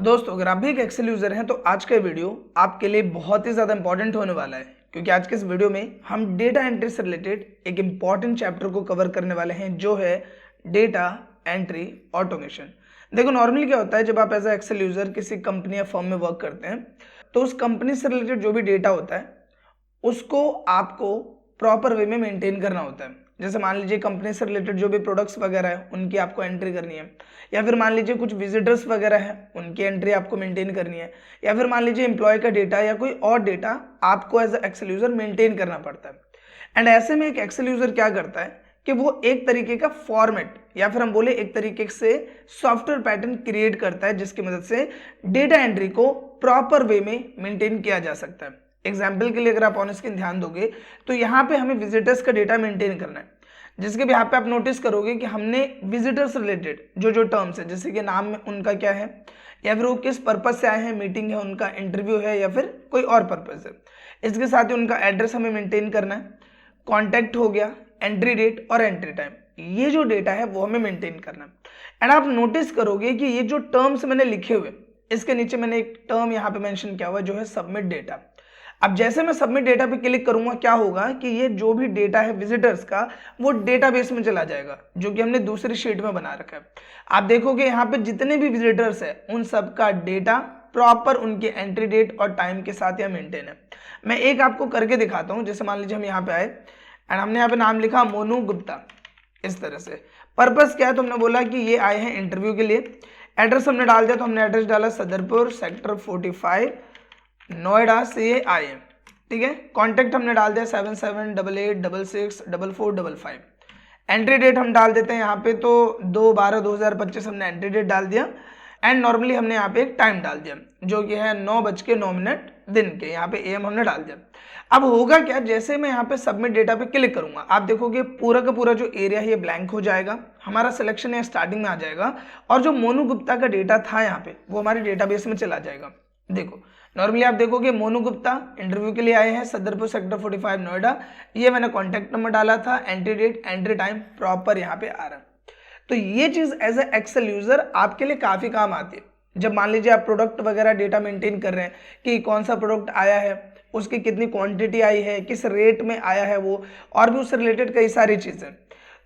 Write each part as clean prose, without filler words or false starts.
दोस्तों, अगर आप भी एक एक्सेल यूजर हैं तो आज का वीडियो आपके लिए बहुत ही ज़्यादा इंपॉर्टेंट होने वाला है, क्योंकि आज के इस वीडियो में हम डेटा एंट्री से रिलेटेड एक इंपॉर्टेंट चैप्टर को कवर करने वाले हैं, जो है डेटा एंट्री ऑटोमेशन। देखो, नॉर्मली क्या होता है, जब आप एज ए एक्सेल यूजर किसी कंपनी या फर्म में वर्क करते हैं तो उस कंपनी से रिलेटेड जो भी डेटा होता है उसको आपको प्रॉपर वे में मेंटेन करना होता है। जैसे मान लीजिए कंपनी से रिलेटेड जो भी प्रोडक्ट्स वगैरह है उनकी आपको एंट्री करनी है, या फिर मान लीजिए कुछ विजिटर्स वगैरह है उनकी एंट्री आपको मेंटेन करनी है, या फिर मान लीजिए एम्प्लॉय का डेटा या कोई और डेटा आपको एज एक्सेल यूजर मेंटेन करना पड़ता है। एंड ऐसे में एक एक्सेल यूजर क्या करता है कि वो एक तरीके का फॉर्मेट या फिर हम बोले एक तरीके से सॉफ्टवेयर पैटर्न क्रिएट करता है, जिसकी मदद से डेटा एंट्री को प्रॉपर वे में मेंटेन किया जा सकता है। एग्जाम्पल के लिए अगर आप ऑन स्क्रीन ध्यान दोगे तो यहाँ पे हमें विजिटर्स का डेटा मेंटेन करना है, जिसके भी यहाँ पे आप नोटिस करोगे कि हमने विजिटर्स रिलेटेड जो टर्म्स है, जैसे कि नाम में उनका क्या है, या फिर वो किस पर्पज से आए हैं, मीटिंग है उनका, इंटरव्यू है, या फिर कोई और पर्पज है। इसके साथ ही उनका एड्रेस हमें मेंटेन करना है, कॉन्टैक्ट हो गया, एंट्री डेट और एंट्री टाइम, ये जो डेटा है वो हमें मेंटेन करना है। एंड आप नोटिस करोगे कि ये जो टर्म्स मैंने लिखे हुए, इसके नीचे मैंने एक टर्म यहाँ पे मेंशन किया हुआ जो है सबमिट डेटा। अब जैसे मैं सबमिट डेटा पे क्लिक करूंगा, क्या होगा कि ये जो भी डेटा है विजिटर्स का वो डेटाबेस में चला जाएगा, जो कि हमने दूसरी शीट में बना रखा है। आप देखोगे यहाँ पे जितने भी विजिटर्स है उन सब का डेटा प्रॉपर उनके एंट्री डेट और टाइम के साथ यहाँ मेंटेन है। मैं एक आपको करके दिखाता हूँ। जैसे मान लीजिए हम यहाँ पे आए एंड हमने यहाँ पे नाम लिखा मोनू गुप्ता। इस तरह से पर्पस क्या है, तो हमने बोला कि ये आए हैं इंटरव्यू के लिए। एड्रेस हमने डाल दिया, तो हमने एड्रेस डाला सदरपुर सेक्टर 45 नोएडा से ये आए हैं, ठीक है। कॉन्टैक्ट हमने डाल दिया 7788664455। एंट्री डेट हम डाल देते हैं यहाँ पे, तो 2/12/2025 हमने एंट्री डेट डाल दिया। एंड नॉर्मली हमने यहाँ पे एक टाइम डाल दिया जो कि है 9:09 दिन के, यहाँ पे AM हमने डाल दिया। अब होगा क्या, जैसे मैं यहाँ पे सबमिट डेटा पे क्लिक करूंगा, आप देखोगे पूरा का पूरा जो एरिया है ये ब्लैंक हो जाएगा, हमारा सिलेक्शन है स्टार्टिंग में आ जाएगा, और जो मोनू गुप्ता का डेटा था यहाँ पे वो हमारे डेटाबेस में चला जाएगा। देखो, नॉर्मली आप देखोगे मोनू गुप्ता इंटरव्यू के लिए आए हैं सदरपुर सेक्टर 45 नोएडा, ये मैंने कॉन्टैक्ट नंबर डाला था, entry date entry time proper यहाँ पे आ रहा है। तो ये चीज एज ए एक्सेल यूजर आपके लिए काफी काम आती है। जब मान लीजिए आप प्रोडक्ट वगैरह डेटा मेंटेन कर रहे हैं कि कौन सा प्रोडक्ट आया है, उसकी कितनी क्वांटिटी आई है, किस रेट में आया है वो, और भी उससे रिलेटेड कई सारी चीजें।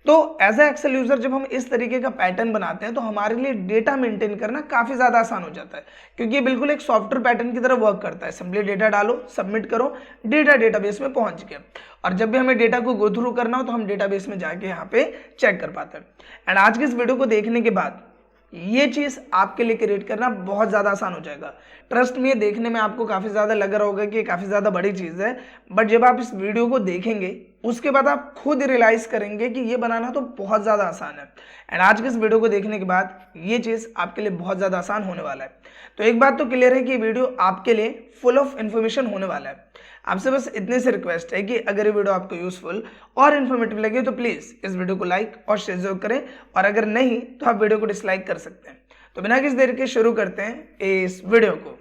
तो एज ए एक्सेल यूजर जब हम इस तरीके का पैटर्न बनाते हैं तो हमारे लिए डेटा मेंटेन करना काफी ज्यादा आसान हो जाता है, क्योंकि ये बिल्कुल एक सॉफ्टवेयर पैटर्न की तरह वर्क करता है। सिंपली डेटा डालो, सबमिट करो, डेटा डेटाबेस में पहुंच गया, और जब भी हमें डेटा को गो थ्रू करना हो तो हम डेटाबेस में जाके यहाँ पे चेक कर पाते हैं। एंड आज के इस वीडियो को देखने के बाद ये चीज आपके लिए क्रिएट करना बहुत ज्यादा आसान हो जाएगा। ट्रस्ट में, ये देखने में आपको काफी ज्यादा लग रहा होगा कि ये काफी ज्यादा बड़ी चीज है, बट जब आप इस वीडियो को देखेंगे उसके बाद आप खुद रियलाइज करेंगे कि ये बनाना तो बहुत ज्यादा आसान है। एंड आज के इस वीडियो को देखने के बाद ये चीज आपके लिए बहुत ज्यादा आसान होने वाला है। तो एक बात तो क्लियर है कि ये वीडियो आपके लिए फुल ऑफ इन्फॉर्मेशन होने वाला है। आपसे बस इतने से रिक्वेस्ट है कि अगर ये वीडियो आपको यूजफुल और इन्फॉर्मेटिव लगे तो प्लीज इस वीडियो को लाइक और शेयर जरूर करें, और अगर नहीं तो आप वीडियो को डिसलाइक कर सकते हैं। तो बिना किसी देर के शुरू करते हैं इस वीडियो को।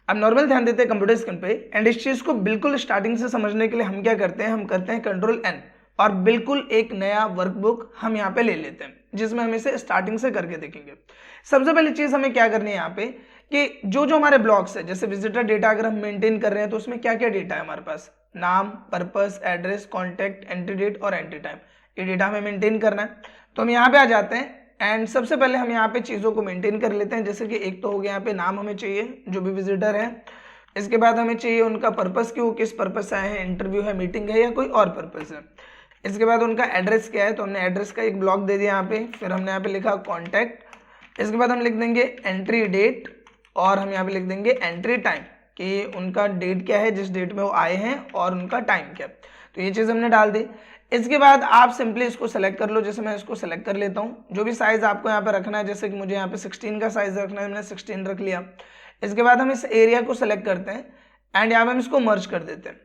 अब नॉर्मल ध्यान देते हैं कंप्यूटर स्क्रीन पे, एंड इस चीज को बिल्कुल स्टार्टिंग से समझने के लिए हम क्या करते हैं, हम करते हैं Ctrl+N और बिल्कुल एक नया वर्कबुक हम यहाँ पे ले लेते हैं, जिसमें हम इसे स्टार्टिंग से करके देखेंगे। सबसे पहली चीज हमें क्या करनी है यहाँ पे कि जो हमारे ब्लॉक्स है, जैसे विजिटर डेटा अगर हम मेंटेन कर रहे हैं तो उसमें क्या क्या डेटा है हमारे पास, नाम, purpose, address, contact, entry date और एंट्री टाइम, ये डेटा हमें मेंटेन करना है। तो हम यहाँ पे आ जाते हैं एंड सबसे पहले हम यहाँ पे चीज़ों को मेंटेन कर लेते हैं। जैसे कि एक तो हो गया यहाँ पे नाम हमें चाहिए जो भी विजिटर है, इसके बाद हमें चाहिए उनका पर्पस कि वो किस पर्पस से आए हैं, इंटरव्यू है, मीटिंग है, या कोई और पर्पस है। इसके बाद उनका एड्रेस क्या है, तो हमने एड्रेस का एक ब्लॉक दे दिया यहाँ पे। फिर हमने यहाँ पे लिखा कॉन्टैक्ट, इसके बाद हम लिख देंगे एंट्री डेट, और हम यहाँ पे लिख देंगे एंट्री टाइम कि उनका डेट क्या है, जिस डेट में वो आए हैं, और उनका टाइम क्या है। तो ये चीज़ हमने डाल दी। इसके बाद आप सिंपली इसको सेलेक्ट कर लो। जैसे मैं इसको सेलेक्ट कर लेता हूँ, जो भी साइज आपको यहाँ पे रखना है, जैसे कि मुझे यहाँ पे 16 का साइज रखना है, मैंने 16 रख लिया। इसके बाद हम इस एरिया को सेलेक्ट करते हैं एंड यहाँ पे हम इसको मर्ज कर देते हैं,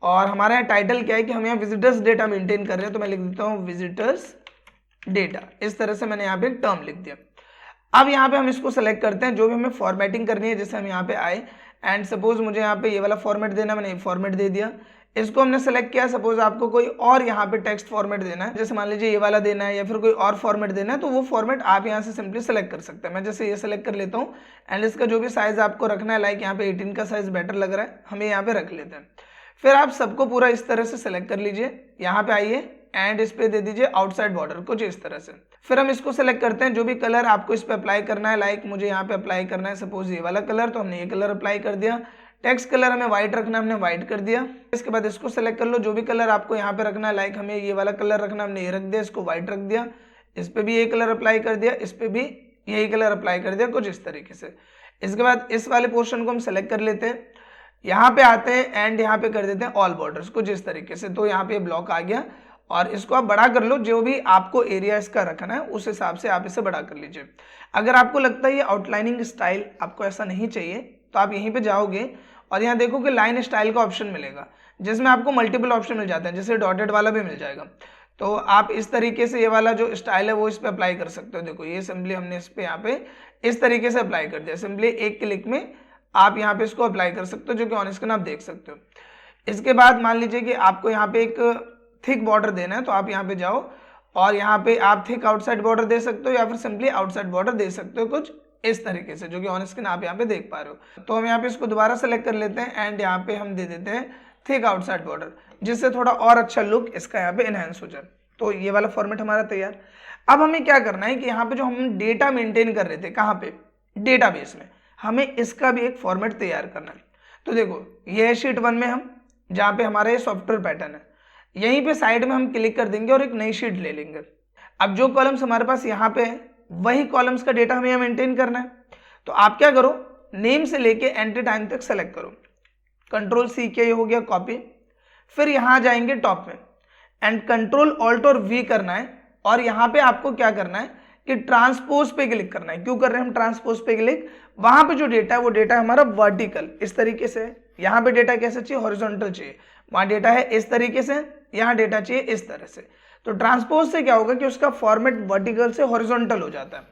और हमारा यहाँ टाइटल क्या है कि हम यहाँ विजिटर्स डेटा मेंटेन कर रहे हैं, तो मैं लिख देता हूँ विजिटर्स डेटा। इस तरह से मैंने यहाँ पे एक टर्म लिख दिया। अब यहाँ पे हम इसको सेलेक्ट करते हैं, जो भी हमें फॉर्मेटिंग करनी है। जैसे हम यहाँ पे आए एंड सपोज मुझे यहाँ पे ये वाला फॉर्मेट देना, मैंने ये फॉर्मेट दे दिया। इसको हमने सेलेक्ट किया। सपोज आपको कोई और यहाँ पे टेक्स्ट फॉर्मेट देना है, जैसे मान लीजिए ये वाला देना है या फिर कोई और फॉर्मेट देना है, तो वो फॉर्मेट आप यहाँ से सिंपली सेलेक्ट कर सकते हैं। मैं जैसे ये सेलेक्ट कर लेता हूँ एंड इसका जो भी साइज आपको रखना है, लाइक यहाँ पे 18 का साइज बेटर लग रहा है, हमें यहाँ पे रख लेते हैं। फिर आप सबको पूरा इस तरह से सेलेक्ट कर लीजिए, यहाँ पे आइए एंड इस पे दे दीजिए आउटसाइड बॉर्डर कुछ इस तरह से। फिर हम इसको सेलेक्ट करते हैं, जो भी कलर आपको इस पे अप्लाई करना है, लाइक मुझे यहाँ पे अप्लाई करना है सपोज ये वाला कलर, तो हमने ये कलर अप्लाई कर दिया। टेक्स्ट कलर हमें व्हाइट रखना है, हमने व्हाइट कर दिया। इसके बाद इसको सेलेक्ट कर लो, जो भी कलर आपको यहाँ पे रखना है, लाइक हमें ये वाला कलर रखना है, हमने ये रख दिया, इसको व्हाइट रख दिया। इस पे भी ये कलर अप्लाई कर दिया, इस पे भी यही कलर अप्लाई कर दिया कुछ इस तरीके से। इसके बाद इस वाले पोर्शन को हम सेलेक्ट कर लेते हैं, यहाँ पे आते हैं एंड यहाँ पे कर देते हैं ऑल बॉर्डर्स कुछ इस तरीके से। तो यहाँ पे ब्लॉक आ गया और इसको आप बड़ा कर लो, जो भी आपको एरिया इसका रखना है उस हिसाब से आप इसे बड़ा कर लीजिए। अगर आपको लगता है ये आउटलाइनिंग स्टाइल आपको ऐसा नहीं चाहिए, तो आप यहीं पे जाओगे और यहाँ देखो कि लाइन स्टाइल का ऑप्शन मिलेगा, जिसमें आपको मल्टीपल ऑप्शन मिल जाते हैं, जैसे डॉटेड वाला भी मिल जाएगा। तो आप इस तरीके से ये वाला जो स्टाइल है वो इस पर अप्लाई कर सकते हो। देखो ये सिंपली हमने इस पे यहाँ पे इस तरीके से अप्लाई कर दिया, सिंपली एक क्लिक में आप यहाँ पे इसको अप्लाई कर सकते हो, जो कि ऑन स्क्रीन आप देख सकते हो। इसके बाद मान लीजिए कि आपको यहाँ पे एक थिक बॉर्डर देना है, तो आप यहाँ पे जाओ और यहाँ पे आप थिक आउटसाइड बॉर्डर दे सकते हो या फिर सिंपली आउटसाइड बॉर्डर दे सकते हो कुछ इस तरीके से, जो कि ऑन स्क्रीन आप यहाँ पे देख पा रहे हो। तो हम यहाँ पे इसको दोबारा सेलेक्ट कर लेते हैं एंड यहाँ पे हम दे देते हैं थिक आउटसाइड बॉर्डर, जिससे थोड़ा और अच्छा लुक इसका यहाँ पे एनहेंस हो जाए। तो ये वाला फॉर्मेट हमारा तैयार। अब हमें क्या करना है कि यहाँ पे जो हम डेटा मेंटेन कर रहे थे, कहाँ पे, डेटाबेस में, हमें इसका भी एक फॉर्मेट तैयार करना है। तो देखो ये है शीट 1 में हम, जहाँ पे हमारा ये सॉफ्टवेयर पैटर्न है, यहीं पे साइड में हम क्लिक कर देंगे और एक नई शीट ले लेंगे। अब जो कॉलम्स हमारे पास यहाँ पे है वही कॉलम्स का डेटा हमें यहाँ मेंटेन करना है। तो आप क्या करो, नेम से लेके एंट्री टाइम तक सेलेक्ट करो, कंट्रोल सी किया, ये हो गया कॉपी। फिर यहाँ जाएंगे टॉप में एंड कंट्रोल ऑल्ट और वी करना है और यहाँ पे आपको क्या करना है कि ट्रांसपोज पे क्लिक करना है। क्यों कर रहे हैं हम ट्रांसपोज पे क्लिक, वहां पे जो डेटा है वो डेटा हमारा वर्टिकल इस तरीके से, यहाँ पे डेटा कैसे चाहिए, हॉरिजॉन्टल चाहिए, वहां डेटा है इस तरीके से, यहाँ डेटा चाहिए इस तरह से। तो ट्रांसपोज से क्या होगा कि उसका फॉर्मेट वर्टिकल से हॉरिजॉन्टल हो जाता है।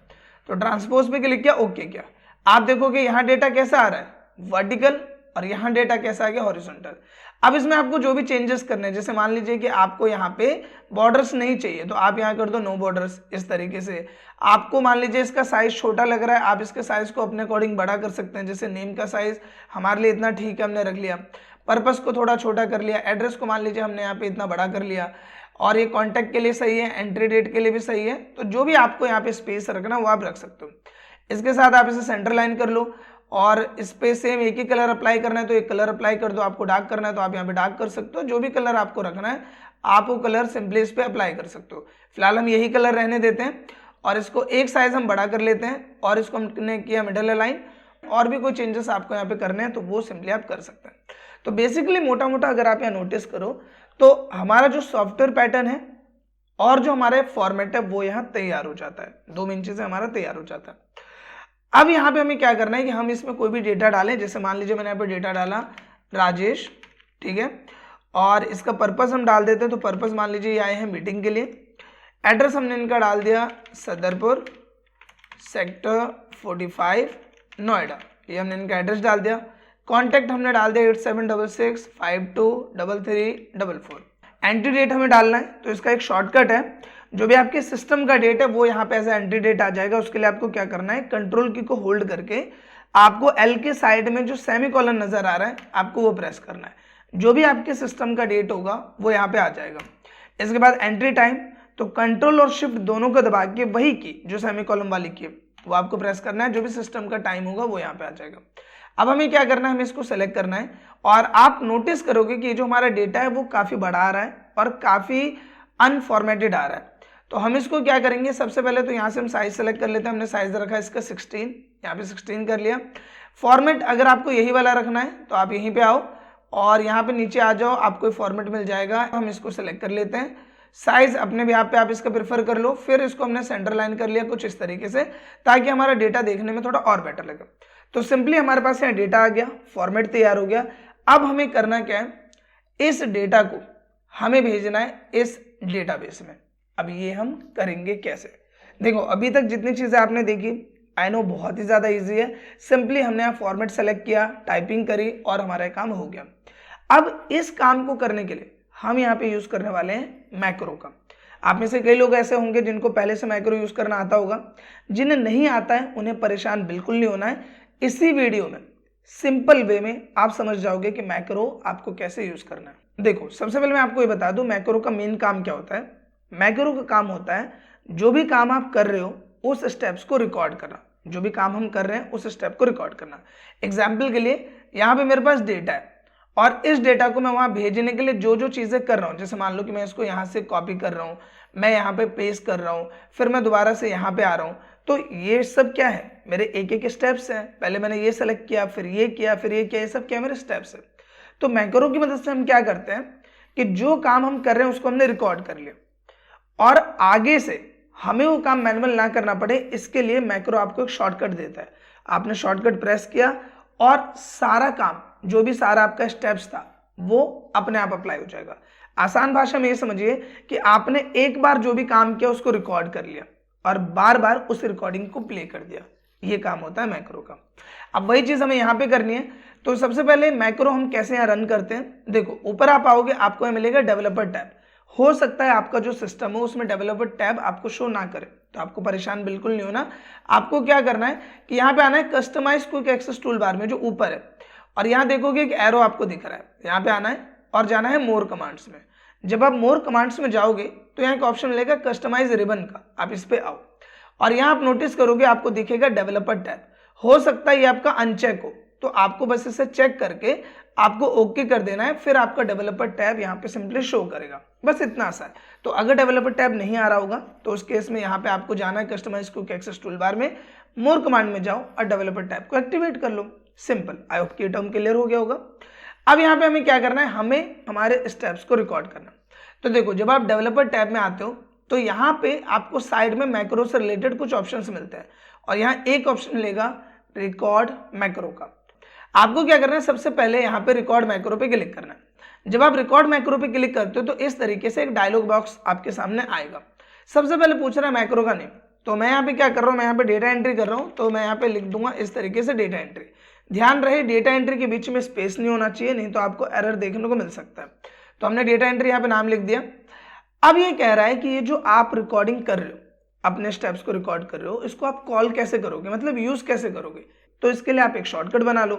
तो ट्रांसपोज पे क्लिक किया, ओके किया, आप देखोगे यहाँ डेटा कैसा आ रहा है, वर्टिकल, और यहाँ डेटा कैसा आ गया, हॉरिजॉन्टल। अब इसमें आपको जो भी चेंजेस करने हैं, जैसे मान लीजिए कि आपको यहाँ पे बॉर्डर्स नहीं चाहिए, तो आप यहाँ कर दो नो बॉर्डर्स इस तरीके से। आपको मान लीजिए इसका साइज छोटा लग रहा है, आप इसके साइज को अपने अकॉर्डिंग बड़ा कर सकते हैं। जैसे नेम का साइज हमारे लिए इतना ठीक है, हमने रख लिया, पर्पस को थोड़ा छोटा कर लिया, एड्रेस को मान लीजिए हमने यहाँ पे इतना बड़ा कर लिया, और ये कॉन्टैक्ट के लिए सही है, एंट्री डेट के लिए भी सही है। तो जो भी आपको यहाँ पे स्पेस रखना वो आप रख सकते हो। इसके साथ आप इसे सेंटर लाइन कर लो और इस पे सेम एक ही कलर अप्लाई करना है तो एक कलर अप्लाई कर दो, आपको डार्क करना है तो आप यहाँ पे डार्क कर सकते हो। जो भी कलर आपको रखना है आप वो कलर सिंपली इस पे अप्लाई कर सकते हो। फिलहाल हम यही कलर रहने देते हैं और इसको एक साइज हम बड़ा कर लेते हैं और इसको हमने किया मिडल अलाइन। और भी कोई चेंजेस आपको यहाँ पे करने हैं तो वो सिंपली आप कर सकते हैं। तो बेसिकली मोटा मोटा अगर आप यहाँ नोटिस करो तो हमारा जो सॉफ्टवेयर पैटर्न है और जो हमारे फॉर्मेट है वो यहाँ तैयार हो जाता है, दो मेन चीजें हमारा तैयार हो जाता है। अब यहाँ पे हमें क्या करना है कि हम इसमें कोई भी डेटा डालें। जैसे मान लीजिए मैंने यहाँ पे डेटा डाला राजेश, ठीक है, और इसका पर्पस हम डाल देते हैं। तो पर्पस मान लीजिए ये आए हैं मीटिंग के लिए। एड्रेस हमने इनका डाल दिया सदरपुर सेक्टर 45 नोएडा, ये हमने इनका एड्रेस डाल दिया। कॉन्टैक्ट हमने डाल दिया 8766523344। एंट्री डेट हमें डालना है तो इसका एक शॉर्टकट है, जो भी आपके सिस्टम का डेट है वो यहाँ पे एज एंट्री डेट आ जाएगा। उसके लिए आपको क्या करना है, कंट्रोल की को होल्ड करके आपको एल के साइड में जो सेमीकोलन नजर आ रहा है आपको वो प्रेस करना है। जो भी आपके सिस्टम का डेट होगा वो यहाँ पे आ जाएगा। इसके बाद एंट्री टाइम, तो कंट्रोल और शिफ्ट दोनों को दबा के वही की जो सेमीकोलन वाली की वो आपको प्रेस करना है। जो भी सिस्टम का टाइम होगा वो यहाँ पे आ जाएगा। अब हमें क्या करना है, हमें इसको सेलेक्ट करना है और आप नोटिस करोगे कि जो हमारा डेटा है वो काफी बड़ा आ रहा है और काफी अनफॉर्मेटेड आ रहा है। तो हम इसको क्या करेंगे, सबसे पहले तो यहाँ से हम साइज सेलेक्ट कर लेते हैं। हमने साइज रखा है इसका 16, यहाँ पे 16 कर लिया। फॉर्मेट अगर आपको यही वाला रखना है तो आप यहीं पे आओ और यहाँ पे नीचे आ जाओ, आपको फॉर्मेट मिल जाएगा। हम इसको सेलेक्ट कर लेते हैं। साइज अपने भी यहाँ पे आप इसका प्रेफर कर लो। फिर इसको हमने सेंटर लाइन कर लिया कुछ इस तरीके से, ताकि हमारा डेटा देखने में थोड़ा और बेटर लगे। तो सिंपली हमारे पास यहाँ डेटा आ गया, फॉर्मेट तैयार हो गया। अब हमें करना क्या है, इस डेटा को हमें भेजना है इस डेटाबेस में। अब ये हम करेंगे कैसे, देखो अभी तक जितनी चीजें आपने देखी आई नो बहुत ही ज्यादा इजी है। सिंपली हमने यहाँ फॉर्मेट सेलेक्ट किया, टाइपिंग करी और हमारा काम हो गया। अब इस काम को करने के लिए हम यहाँ पे यूज करने वाले हैं मैक्रो का। आप में से कई लोग ऐसे होंगे जिनको पहले से मैक्रो यूज करना आता होगा, जिन्हें नहीं आता है उन्हें परेशान बिल्कुल नहीं होना है। इसी वीडियो में सिंपल वे में आप समझ जाओगे कि मैक्रो आपको कैसे यूज करना है। देखो, सबसे पहले मैं आपको ये बता दूं मैक्रो का मेन काम क्या होता है। मैक्रो का काम होता है जो भी काम आप कर रहे हो उस स्टेप्स को रिकॉर्ड करना, जो भी काम हम कर रहे हैं उस स्टेप को रिकॉर्ड करना। एग्जाम्पल के लिए यहाँ पे मेरे पास डेटा है और इस डेटा को मैं वहां भेजने के लिए जो जो चीजें कर रहा हूँ, जैसे मान लो कि मैं इसको यहाँ से कॉपी कर रहा हूँ, मैं यहाँ पे पेस्ट कर रहा हूँ, फिर मैं दोबारा से यहाँ पे आ रहा हूँ, तो ये सब क्या है, मेरे एक एक स्टेप्स हैं। पहले मैंने ये सेलेक्ट किया, फिर ये किया, फिर ये किया, ये सब क्या मेरे स्टेप्स है। तो मैक्रो की मदद से हम क्या करते हैं कि जो काम हम कर रहे हैं उसको हमने रिकॉर्ड कर लिया और आगे से हमें वो काम मैनुअल ना करना पड़े, इसके लिए मैक्रो आपको एक शॉर्टकट देता है। आपने शॉर्टकट प्रेस किया और सारा काम, जो भी सारा आपका स्टेप्स था, वो अपने आप अप्लाई हो जाएगा। आसान भाषा में ये समझिए कि आपने एक बार जो भी काम किया उसको रिकॉर्ड कर लिया और बार बार उस रिकॉर्डिंग को प्ले कर दिया। ये काम होता है मैक्रो का। अब वही चीज हमें यहाँ पे करनी है। तो सबसे पहले मैक्रो हम कैसे यहाँ रन करते हैं, देखो ऊपर आप आओगे, आपको यहाँ मिलेगा डेवलपर टैब। हो सकता है आपका जो सिस्टम हो उसमें डेवलपर टैब आपको शो ना करे, तो आपको परेशान बिल्कुल नहीं होना। आपको क्या करना है कि यहाँ पे आना है customize quick access tool bar में जो ऊपर है, और यहाँ देखोगे एक एरो आपको दिख रहा है, यहाँ पे आना है और जाना है मोर कमांड्स में। जब आप मोर कमांड्स में जाओगे तो यहाँ एक ऑप्शन मिलेगा कस्टमाइज रिबन का, आप इस पे आओ और यहाँ आप नोटिस करोगे आपको दिखेगा डेवलपर टैब। हो सकता है ये आपका अनचेक हो, तो आपको बस इसे चेक करके आपको ओके कर देना है, फिर आपका डेवलपर टैब यहाँ पे सिंपली शो करेगा। बस इतना सा है। तो अगर डेवलपर टैब नहीं आ रहा होगा तो उस केस में यहाँ पे आपको जाना है customize quick access tool bar में, मोर कमांड में जाओ और डेवलपर टैब को एक्टिवेट कर लो। सिंपल। आई होप कि टर्म क्लियर हो गया होगा। अब यहाँ पे हमें क्या करना है, हमें हमारे स्टेप्स को रिकॉर्ड करना। तो देखो, जब आप डेवलपर टैब में आते हो तो यहाँ पे आपको साइड में मैक्रो से रिलेटेड कुछ ऑप्शंस मिलते हैं और यहाँ एक ऑप्शन मिलेगा रिकॉर्ड मैक्रो का। आपको क्या करना है, सबसे पहले यहाँ पे रिकॉर्ड मैक्रो पे क्लिक करना है। जब आप रिकॉर्ड मैक्रो पे क्लिक करते हो तो इस तरीके से एक डायलॉग बॉक्स आपके सामने आएगा। सबसे पहले पूछ रहा है मैक्रो का नेम, तो मैं यहाँ पे क्या कर रहा हूँ, मैं यहाँ पे डेटा एंट्री कर रहा हूँ, तो मैं यहाँ पे लिख दूंगा इस तरीके से डेटा एंट्री। ध्यान रहे डेटा एंट्री के बीच में स्पेस नहीं होना चाहिए, नहीं तो आपको एरर देखने को मिल सकता है। तो हमने डेटा एंट्री यहाँ पे नाम लिख दिया। अब ये कह रहा है कि ये जो आप रिकॉर्डिंग कर रहे हो, अपने स्टेप्स को रिकॉर्ड कर रहे हो, इसको आप कॉल कैसे करोगे, मतलब यूज कैसे करोगे। तो इसके लिए आप एक शॉर्टकट बना लो।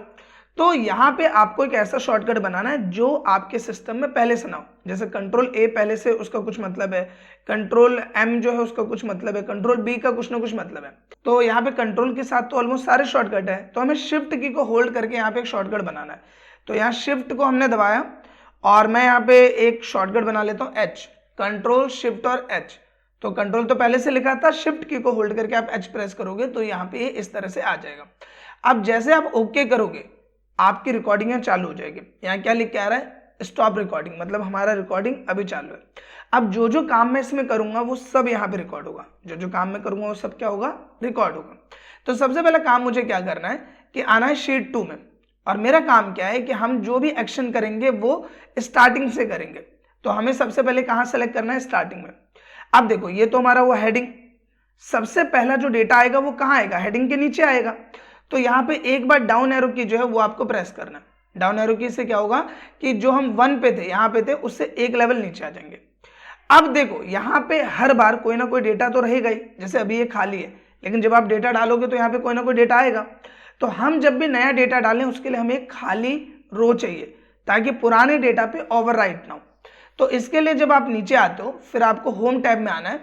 तो यहाँ पे आपको एक ऐसा शॉर्टकट बनाना है जो आपके सिस्टम में पहले से ना हो। जैसे कंट्रोल ए पहले से उसका कुछ मतलब है, कंट्रोल एम जो है उसका कुछ मतलब है, कंट्रोल बी का कुछ ना कुछ मतलब है। तो यहाँ पे कंट्रोल के साथ तो ऑलमोस्ट सारे शॉर्टकट है, तो हमें शिफ्ट की को होल्ड करके यहाँ पे एक शॉर्टकट बनाना है। तो यहाँ शिफ्ट को हमने दबाया और मैं यहाँ पे एक शॉर्टकट बना लेता हूँ एच, कंट्रोल शिफ्ट और एच। तो कंट्रोल तो पहले से लिखा था, शिफ्ट की को होल्ड करके आप एच प्रेस करोगे तो यहाँ पे इस तरह से आ जाएगा। अब जैसे आप ओके करोगे आपकी रिकॉर्डिंग यहाँ चालू हो जाएगी। यहाँ क्या लिख के आ रहा है, स्टॉप रिकॉर्डिंग, मतलब हमारा रिकॉर्डिंग अभी चालू है। अब जो जो काम मैं इसमें करूंगा वो सब यहाँ पे रिकॉर्ड होगा, जो जो काम मैं करूंगा वो सब क्या होगा, रिकॉर्ड होगा। तो सबसे पहला काम मुझे क्या करना है कि आना है शीट 2 में, और मेरा काम क्या है कि हम जो भी एक्शन करेंगे वो स्टार्टिंग से करेंगे। तो हमें सबसे पहले कहाँ सेलेक्ट करना है, स्टार्टिंग में। अब देखो ये तो हमारा वो हेडिंग, सबसे पहला जो डेटा आएगा वो कहाँ आएगा, हेडिंग के नीचे आएगा। तो यहाँ पे एक बार डाउन एरो की जो है वो आपको प्रेस करना है। डाउन एरो की से क्या होगा कि जो हम 1 पे थे, यहाँ पे थे, उससे एक लेवल नीचे आ जाएंगे। अब देखो यहाँ पे हर बार कोई ना कोई डेटा तो रहेगा ही, जैसे अभी ये खाली है, लेकिन जब आप डेटा डालोगे तो यहाँ पे कोई ना कोई डेटा आएगा। तो हम जब भी नया डेटा डालें उसके लिए हमें एक खाली रो चाहिए ताकि पुराने डेटा पे ओवरराइट ना हो। तो इसके लिए जब आप नीचे आते हो फिर आपको होम टैब में आना है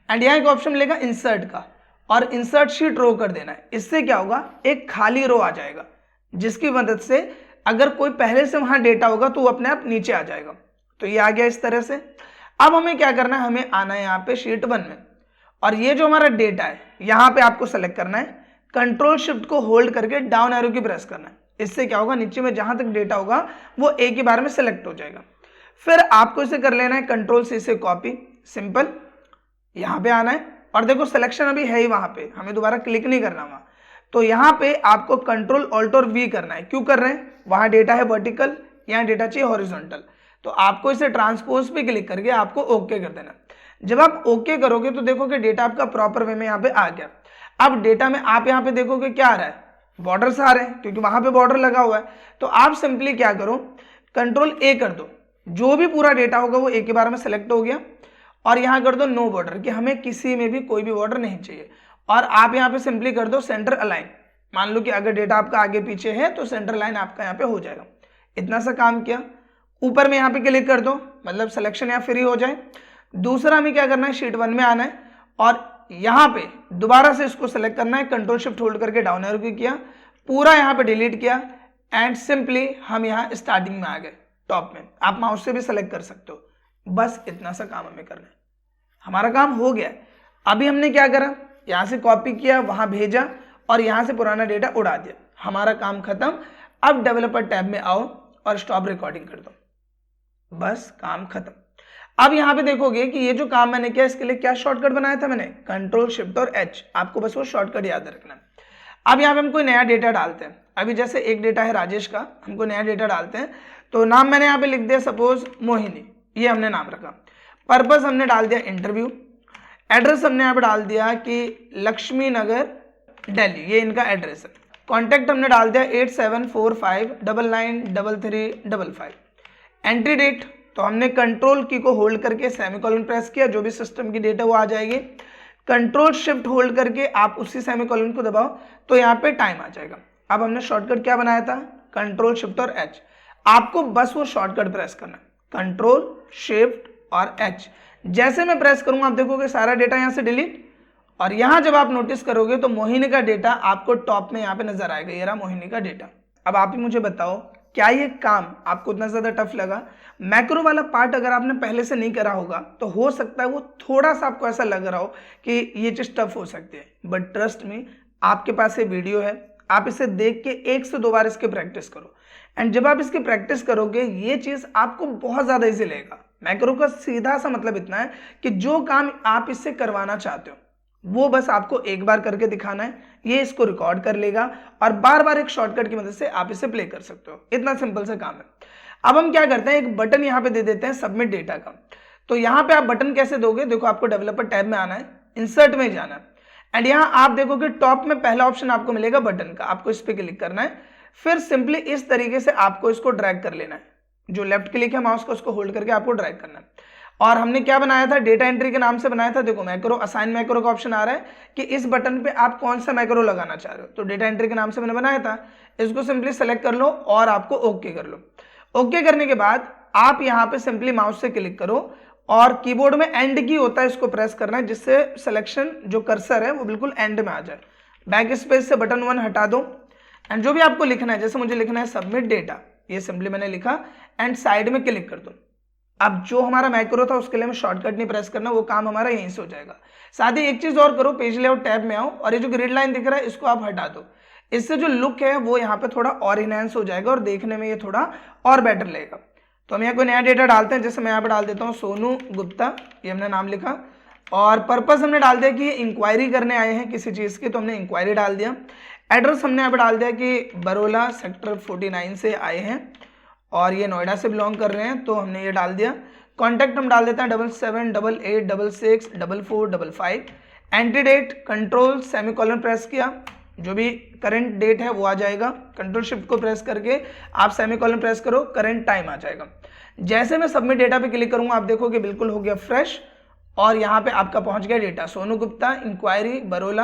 एंड यहाँ एक ऑप्शन मिलेगा इंसर्ट का, और इंसर्ट शीट रो कर देना है। इससे क्या होगा, एक खाली रो आ जाएगा जिसकी मदद से अगर कोई पहले से वहां डेटा होगा तो वो अपने आप नीचे आ जाएगा। तो ये आ गया इस तरह से। अब हमें क्या करना है, हमें आना है यहाँ पे शीट 1 में, और ये जो हमारा डेटा है यहाँ पे आपको सेलेक्ट करना है, कंट्रोल शिफ्ट को होल्ड करके डाउन एरो की प्रेस करना है। इससे क्या होगा, नीचे में जहां तक डेटा होगा वो एक ही बार में सेलेक्ट हो जाएगा। फिर आपको इसे कर लेना है कंट्रोल से इसे कॉपी, सिंपल। यहाँ पे आना है और देखो सिलेक्शन अभी है ही वहां पे, हमें दोबारा क्लिक नहीं करना वहां। तो यहाँ पे आपको कंट्रोल ऑल्ट और वी करना है। क्यों कर रहे हैं, वहां डेटा है वर्टिकल, यहाँ डेटा चाहिए हॉरिजॉन्टल। तो आपको इसे ट्रांसपोज पे क्लिक करके आपको ओके कर देना। जब आप ओके करोगे तो देखो कि डेटा आपका प्रॉपर वे में यहाँ पे आ गया। अब डेटा में आप यहाँ पे देखोगे क्या आ रहा है, बॉर्डर्स आ रहे हैं, क्योंकि वहां पे बॉर्डर लगा हुआ है। तो आप सिंपली क्या करो, कंट्रोल ए कर दो, जो भी पूरा डेटा होगा वो एक ही बार में सेलेक्ट हो गया। और यहाँ कर दो नो बॉर्डर, कि हमें किसी में भी कोई भी बॉर्डर नहीं चाहिए। और आप यहाँ पे सिंपली कर दो सेंटर अलाइन। मान लो कि अगर डेटा आपका आगे पीछे है तो सेंटर लाइन आपका यहाँ पे हो जाएगा। इतना सा काम किया। ऊपर में यहाँ पे क्लिक कर दो, मतलब सिलेक्शन यहाँ फ्री हो जाए। दूसरा हमें क्या करना है, शीट 1 में आना है और यहाँ पे दोबारा से इसको सेलेक्ट करना है, कंट्रोल शिफ्ट होल्ड करके डाउन एरो की किया, पूरा यहाँ पे डिलीट किया एंड सिंपली हम यहाँ स्टार्टिंग में आ गए टॉप में। आप माउस से भी सेलेक्ट कर सकते हो। बस इतना सा काम हमें करना है, हमारा काम हो गया। अभी हमने क्या करा, यहाँ से कॉपी किया, वहां भेजा और यहाँ से पुराना डेटा उड़ा दिया, हमारा काम खत्म। अब डेवलपर टैब में आओ और स्टॉप रिकॉर्डिंग कर दो, बस काम खत्म। अब यहाँ पे देखोगे कि ये जो काम मैंने किया इसके लिए क्या शॉर्टकट बनाया था मैंने, कंट्रोल शिफ्ट और एच। आपको बस वो शॉर्टकट याद रखना है। अब यहाँ पे हम कोई नया डेटा डालते हैं। अभी जैसे एक डेटा है राजेश का, हमको नया डेटा डालते हैं। तो नाम मैंने यहाँ पे लिख दिया सपोज मोहिनी, ये हमने नाम रखा। पर्पस हमने डाल दिया इंटरव्यू। एड्रेस हमने यहाँ पे डाल दिया कि लक्ष्मी नगर दिल्ली, ये इनका एड्रेस है। कॉन्टैक्ट हमने डाल दिया 8745993355। एंट्री डेट तो हमने कंट्रोल की को होल्ड करके सेमीकोलन प्रेस किया, जो भी सिस्टम की डेट है वो आ जाएगी। कंट्रोल शिफ्ट होल्ड करके आप उसी सेमीकोलन को दबाओ तो यहाँ पे टाइम आ जाएगा। अब हमने शॉर्टकट क्या बनाया था, कंट्रोल शिफ्ट और एच। आपको बस वो शॉर्टकट प्रेस करना, कंट्रोल शिफ्ट और एच। जैसे मैं प्रेस करूंगा आप देखोगे सारा डेटा यहाँ से डिलीट। और यहाँ जब आप नोटिस करोगे तो मोहिनी का डेटा आपको टॉप में यहाँ पे नजर आएगा, ये रहा मोहिनी का डेटा। अब आप ही मुझे बताओ, क्या ये काम आपको इतना ज्यादा टफ लगा? मैक्रो वाला पार्ट अगर आपने पहले से नहीं करा होगा तो हो सकता है वो थोड़ा सा आपको ऐसा लग रहा हो कि ये चीज टफ हो सकती है, बट ट्रस्ट मी, आपके पास ये वीडियो है, आप इसे देख के 1 से 2 बार इसकी प्रैक्टिस करो। एंड जब आप इसकी प्रैक्टिस करोगे ये चीज आपको बहुत ज्यादा इजी लगेगा। मैक्रो का सीधा सा मतलब इतना है कि जो काम आप इससे करवाना चाहते हो वो बस आपको एक बार करके दिखाना है, ये इसको रिकॉर्ड कर लेगा और बार बार एक शॉर्टकट की मदद से आप इसे प्ले कर सकते हो। इतना सिंपल सा काम है। अब हम क्या करते हैं, एक बटन यहाँ पे दे देते हैं सबमिट डेटा का। तो यहाँ पे आप बटन कैसे दोगे, देखो आपको डेवलपर टैब में आना है, इंसर्ट में जाना है एंड यहाँ आप देखोगे टॉप में पहला ऑप्शन आपको मिलेगा बटन का, आपको इस पर क्लिक करना है। फिर सिंपली इस तरीके से आपको इसको ड्रैग कर लेना है, जो लेफ्ट क्लिक है माउस का उसको होल्ड करके आपको ड्रैग करना है। और हमने क्या बनाया था, डेटा एंट्री के नाम से बनाया था। देखो मैक्रो, असाइन मैक्रो का ऑप्शन आ रहा है कि इस बटन पे आप कौन सा मैक्रो लगाना चाह रहे हो, तो डेटा एंट्री के नाम से मैंने बनाया था। इसको सिंपली सेलेक्ट कर लो और आपको ओके कर लो। ओके करने के बाद आप यहाँ पे सिंपली माउस से क्लिक करो और कीबोर्ड में एंड की होता है, इसको प्रेस करना है जिससे सिलेक्शन जो कर्सर है वो बिल्कुल एंड में आ जाए। बैक स्पेस से बटन 1 हटा दो एंड जो भी आपको लिखना है, जैसे मुझे लिखना है सबमिट डेटा, ये सिंपली मैंने लिखा एंड साइड में क्लिक कर दो। अब जो हमारा मैक्रो था उसके लिए हमें शॉर्टकट नहीं प्रेस करना, वो काम हमारा यहीं से हो जाएगा। साथ ही एक चीज और करो, पेज लेआउट टैब में आओ और ये जो ग्रिड लाइन दिख रहा है इसको आप हटा दो। इससे जो लुक है वो यहाँ पे थोड़ा और इनहेंस हो जाएगा और देखने में ये थोड़ा और बेटर लगेगा। तो हम यहाँ कोई नया डेटा डालते हैं, जैसे मैं यहाँ पे डाल देता हूँ सोनू गुप्ता, ये हमने नाम लिखा और पर्पस हमने डाल दिया कि इंक्वायरी करने आए हैं किसी चीज की, तो हमने इंक्वायरी डाल दिया। एड्रेस हमने यहाँ पे डाल दिया कि बरोला सेक्टर 49 से आए हैं और ये नोएडा से बिलोंग कर रहे हैं, तो हमने ये डाल दिया। कॉन्टैक्ट हम डाल देते हैं 7788664455। Entry date control semicolon press किया, जो भी करंट डेट है वो आ जाएगा। कंट्रोल शिफ्ट को प्रेस करके आप सेमीकोलन प्रेस करो, करंट टाइम आ जाएगा। जैसे मैं सबमिट डेटा पे क्लिक करूंगा आप देखोगे बिल्कुल हो गया फ्रेश और यहाँ पे आपका पहुंच गया data, Sonu Gupta, inquiry, Barola,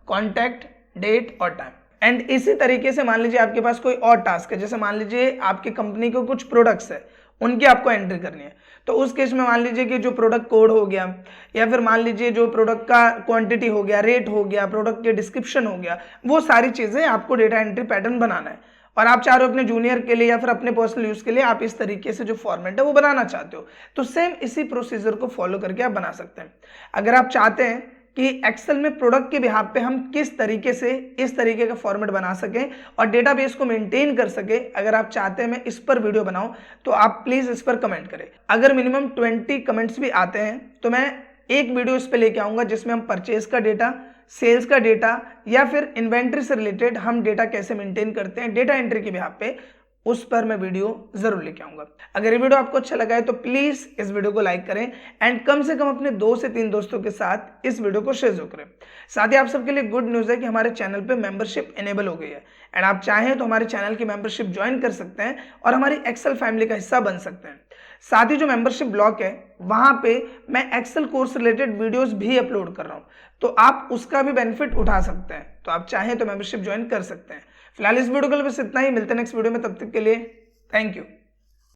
contact, date और टाइम। एंड इसी तरीके से मान लीजिए आपके पास कोई और टास्क है, जैसे मान लीजिए आपकी कंपनी के कुछ प्रोडक्ट्स है उनकी आपको एंट्री करनी है, तो उस केस में मान लीजिए कि जो प्रोडक्ट कोड हो गया या फिर मान लीजिए जो प्रोडक्ट का क्वांटिटी हो गया, रेट हो गया, प्रोडक्ट के डिस्क्रिप्शन हो गया, वो सारी चीजें आपको डेटा एंट्री पैटर्न बनाना है। और आप चाह रहे हो अपने जूनियर के लिए या फिर अपने पर्सनल यूज के लिए आप इस तरीके से जो फॉर्मेट है वो बनाना चाहते हो, तो सेम इसी प्रोसीजर को फॉलो करके आप बना सकते हैं। अगर आप चाहते हैं कि एक्सेल में प्रोडक्ट के बिहाफ पे हम किस तरीके से इस तरीके का फॉर्मेट बना सकें और डेटाबेस को मेंटेन कर सके, अगर आप चाहते हैं मैं इस पर वीडियो बनाऊं तो आप प्लीज इस पर कमेंट करें। अगर मिनिमम 20 कमेंट्स भी आते हैं तो मैं एक वीडियो इस पर लेके आऊंगा जिसमें हम परचेज का डेटा, सेल्स का डेटा या फिर इन्वेंट्री से रिलेटेड हम डेटा कैसे मेंटेन करते हैं डेटा एंट्री के बिहाफ पे, उस पर मैं वीडियो जरूर लेके आऊंगा। अगर ये वीडियो आपको अच्छा लगा है तो प्लीज इस वीडियो को लाइक करें एंड कम से कम अपने 2 से 3 दोस्तों के साथ इस वीडियो को शेयर करें। साथ ही आप सबके लिए गुड न्यूज है कि हमारे चैनल पे मेंबरशिप इनेबल हो गई है एंड आप चाहें तो हमारे चैनल की मेंबरशिप ज्वाइन कर सकते हैं और हमारी एक्सेल फैमिली का हिस्सा बन सकते हैं। साथ ही जो मेंबरशिप ब्लॉक है वहां पे मैं एक्सेल कोर्स रिलेटेड वीडियोस भी अपलोड कर रहा हूं, तो आप उसका भी बेनिफिट उठा सकते हैं। तो आप चाहें तो मेंबरशिप ज्वाइन कर सकते हैं। फिलहाल इस वीडियो के लिए बस इतना ही, मिलते हैं नेक्स्ट वीडियो में, तब तक के लिए थैंक यू।